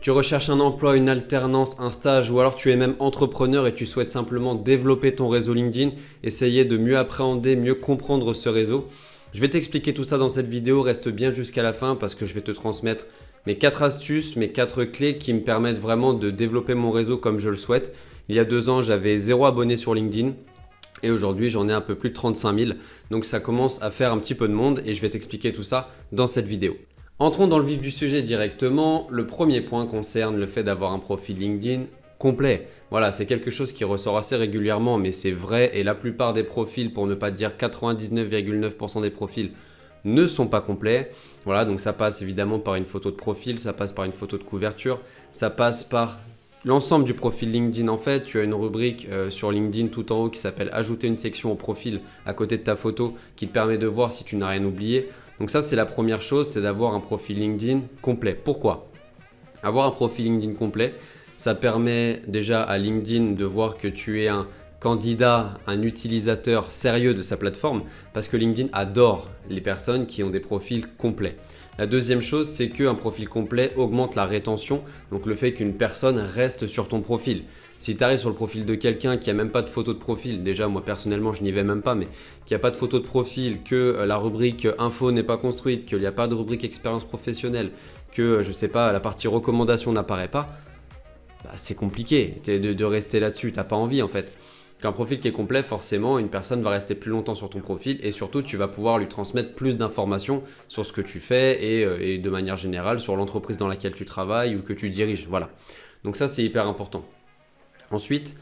Tu recherches un emploi, une alternance, un stage ou alors tu es même entrepreneur et tu souhaites simplement développer ton réseau LinkedIn, essayer de mieux appréhender, mieux comprendre ce réseau. Je vais t'expliquer tout ça dans cette vidéo, reste bien jusqu'à la fin parce que je vais te transmettre mes 4 astuces, mes 4 clés qui me permettent vraiment de développer mon réseau comme je le souhaite. Il y a 2 ans, j'avais 0 abonnés sur LinkedIn. Et aujourd'hui, j'en ai un peu plus de 35 000. Donc ça commence à faire un petit peu de monde et je vais t'expliquer tout ça dans cette vidéo. Entrons dans le vif du sujet directement. Le premier point concerne le fait d'avoir un profil LinkedIn complet. Voilà, c'est quelque chose qui ressort assez régulièrement, mais c'est vrai et la plupart des profils, pour ne pas dire 99,9% des profils, ne sont pas complets. Voilà, donc ça passe évidemment par une photo de profil, ça passe par une photo de couverture, ça passe par l'ensemble du profil LinkedIn. En fait, tu as une rubrique sur LinkedIn tout en haut qui s'appelle ajouter une section au profil à côté de ta photo qui te permet de voir si tu n'as rien oublié. Donc ça, c'est la première chose, c'est d'avoir un profil LinkedIn complet. Pourquoi? Avoir un profil LinkedIn complet, ça permet déjà à LinkedIn de voir que tu es un candidat, un utilisateur sérieux de sa plateforme parce que LinkedIn adore les personnes qui ont des profils complets. La deuxième chose, c'est qu'un profil complet augmente la rétention, donc le fait qu'une personne reste sur ton profil. Si tu arrives sur le profil de quelqu'un qui n'a même pas de photo de profil, déjà moi personnellement je n'y vais même pas, mais qui n'a pas de photo de profil, que la rubrique info n'est pas construite, qu'il n'y a pas de rubrique expérience professionnelle, que je sais pas, la partie recommandation n'apparaît pas, bah, c'est compliqué de rester là-dessus, tu n'as pas envie en fait. Qu'un profil qui est complet, forcément, une personne va rester plus longtemps sur ton profil et surtout, tu vas pouvoir lui transmettre plus d'informations sur ce que tu fais et de manière générale sur l'entreprise dans laquelle tu travailles ou que tu diriges. Voilà. Donc ça, c'est hyper important. Ensuite,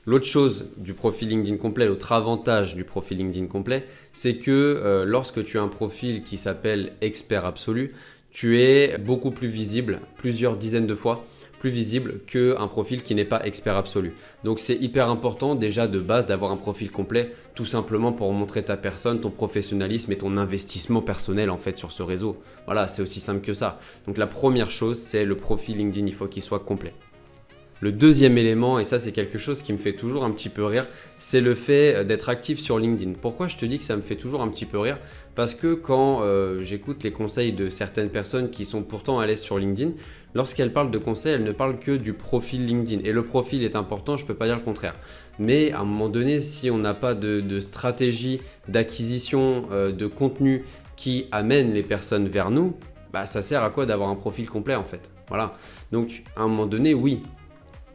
l'autre chose du profil LinkedIn complet, l'autre avantage du profil LinkedIn complet, c'est que lorsque tu as un profil qui s'appelle expert absolu, tu es beaucoup plus visible, plusieurs dizaines de fois plus visible qu'un profil qui n'est pas expert absolu. Donc c'est hyper important déjà de base d'avoir un profil complet, tout simplement pour montrer ta personne, ton professionnalisme et ton investissement personnel en fait sur ce réseau. Voilà, c'est aussi simple que ça. Donc la première chose, c'est le profil LinkedIn, il faut qu'il soit complet. Le deuxième élément, et ça c'est quelque chose qui me fait toujours un petit peu rire, c'est le fait d'être actif sur LinkedIn. Pourquoi je te dis que ça me fait toujours un petit peu rire? Parce que quand j'écoute les conseils de certaines personnes qui sont pourtant à l'aise sur LinkedIn, lorsqu'elles parlent de conseils, elles ne parlent que du profil LinkedIn. Et le profil est important, je ne peux pas dire le contraire. Mais à un moment donné, si on n'a pas de stratégie d'acquisition de contenu qui amène les personnes vers nous, bah, ça sert à quoi d'avoir un profil complet en fait? Voilà. Donc à un moment donné, oui.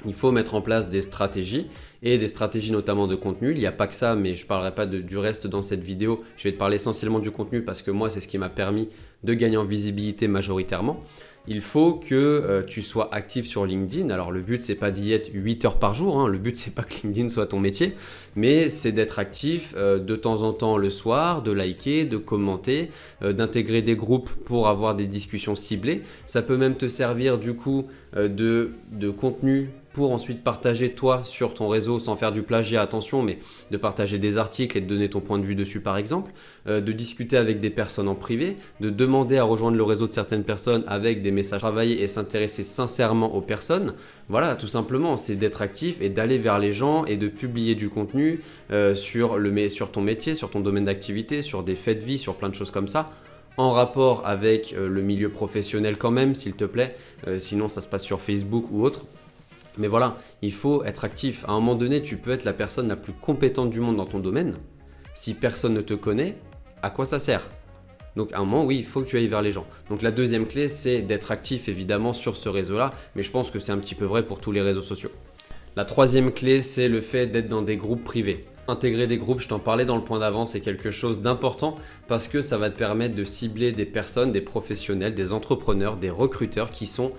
Il faut mettre en place des stratégies et des stratégies notamment de contenu. Il n'y a pas que ça, mais je ne parlerai pas du reste dans cette vidéo. Je vais te parler essentiellement du contenu parce que moi, c'est ce qui m'a permis de gagner en visibilité majoritairement. Il faut que tu sois actif sur LinkedIn. Alors le but, c'est pas d'y être 8 heures par jour. Le but, c'est pas que LinkedIn soit ton métier, mais c'est d'être actif de temps en temps le soir, de liker, de commenter, d'intégrer des groupes pour avoir des discussions ciblées. Ça peut même te servir du coup de contenu pour ensuite partager toi sur ton réseau sans faire du plagiat, attention, mais de partager des articles et de donner ton point de vue dessus par exemple, de discuter avec des personnes en privé, de demander à rejoindre le réseau de certaines personnes avec des messages travaillés et s'intéresser sincèrement aux personnes. Voilà, tout simplement, c'est d'être actif et d'aller vers les gens et de publier du contenu sur ton métier, sur ton domaine d'activité, sur des faits de vie, sur plein de choses comme ça, en rapport avec le milieu professionnel quand même, s'il te plaît, sinon ça se passe sur Facebook ou autre. Mais voilà, il faut être actif. À un moment donné, tu peux être la personne la plus compétente du monde dans ton domaine. Si personne ne te connaît, à quoi ça sert? Donc à un moment, oui, il faut que tu ailles vers les gens. Donc la deuxième clé, c'est d'être actif évidemment sur ce réseau-là. Mais je pense que c'est un petit peu vrai pour tous les réseaux sociaux. La troisième clé, c'est le fait d'être dans des groupes privés. Intégrer des groupes, je t'en parlais dans le point d'avant, c'est quelque chose d'important parce que ça va te permettre de cibler des personnes, des professionnels, des entrepreneurs, des recruteurs qui sont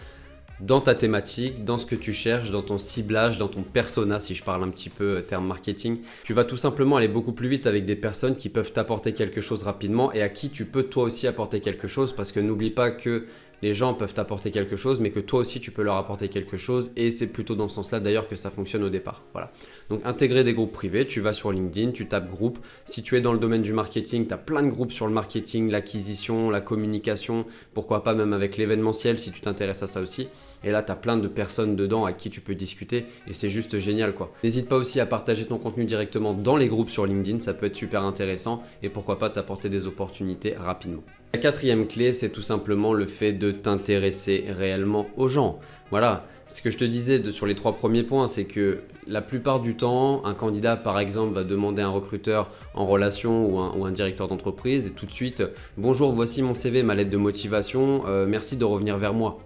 dans ta thématique, dans ce que tu cherches, dans ton ciblage, dans ton persona, si je parle un petit peu terme marketing. Tu vas tout simplement aller beaucoup plus vite avec des personnes qui peuvent t'apporter quelque chose rapidement et à qui tu peux toi aussi apporter quelque chose parce que n'oublie pas que les gens peuvent t'apporter quelque chose, mais que toi aussi tu peux leur apporter quelque chose et c'est plutôt dans ce sens-là d'ailleurs que ça fonctionne au départ. Voilà. Donc intégrer des groupes privés, tu vas sur LinkedIn, tu tapes groupe. Si tu es dans le domaine du marketing, tu as plein de groupes sur le marketing, l'acquisition, la communication, pourquoi pas même avec l'événementiel si tu t'intéresses à ça aussi. Et là, tu as plein de personnes dedans à qui tu peux discuter et c'est juste génial quoi. N'hésite pas aussi à partager ton contenu directement dans les groupes sur LinkedIn, ça peut être super intéressant et pourquoi pas t'apporter des opportunités rapidement. La quatrième clé, c'est tout simplement le fait de t'intéresser réellement aux gens. Voilà, ce que je te disais sur les 3 premiers points, c'est que la plupart du temps, un candidat par exemple va demander à un recruteur en relation ou un directeur d'entreprise et tout de suite « Bonjour, voici mon CV, ma lettre de motivation, merci de revenir vers moi ».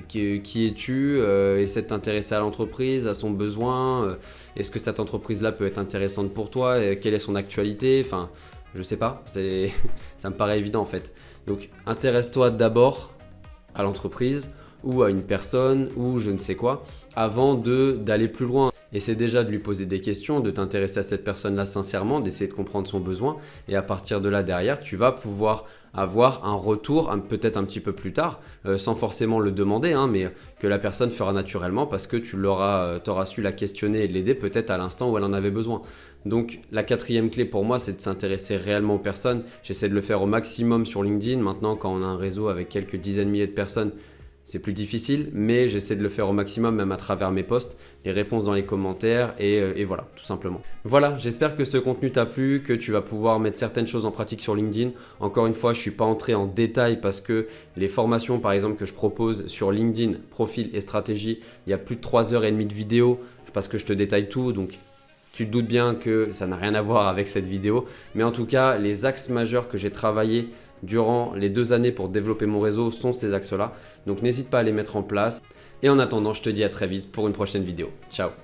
Qui es-tu? Essaie de t'intéresser à l'entreprise, à son besoin. Est-ce que cette entreprise-là peut être intéressante pour toi? Quelle est son actualité? Enfin, je sais pas. Ça me paraît évident en fait. Donc, intéresse-toi d'abord à l'entreprise ou à une personne ou je ne sais quoi avant d'aller plus loin. Essaie déjà de lui poser des questions, de t'intéresser à cette personne-là sincèrement, d'essayer de comprendre son besoin et à partir de là derrière, tu vas pouvoir avoir un retour peut-être un petit peu plus tard, sans forcément le demander, hein, mais que la personne fera naturellement parce que tu auras su la questionner et l'aider peut-être à l'instant où elle en avait besoin. Donc la quatrième clé pour moi, c'est de s'intéresser réellement aux personnes. J'essaie de le faire au maximum sur LinkedIn. Maintenant, quand on a un réseau avec quelques dizaines de milliers de personnes, c'est plus difficile, mais j'essaie de le faire au maximum, même à travers mes posts, les réponses dans les commentaires et voilà, tout simplement. Voilà, j'espère que ce contenu t'a plu, que tu vas pouvoir mettre certaines choses en pratique sur LinkedIn. Encore une fois, je ne suis pas entré en détail parce que les formations, par exemple, que je propose sur LinkedIn, profil et stratégie, il y a plus de 3h30 de vidéo parce que je te détaille tout, donc tu te doutes bien que ça n'a rien à voir avec cette vidéo. Mais en tout cas, les axes majeurs que j'ai travaillés durant les 2 années pour développer mon réseau sont ces axes-là. Donc n'hésite pas à les mettre en place. Et en attendant, je te dis à très vite pour une prochaine vidéo. Ciao!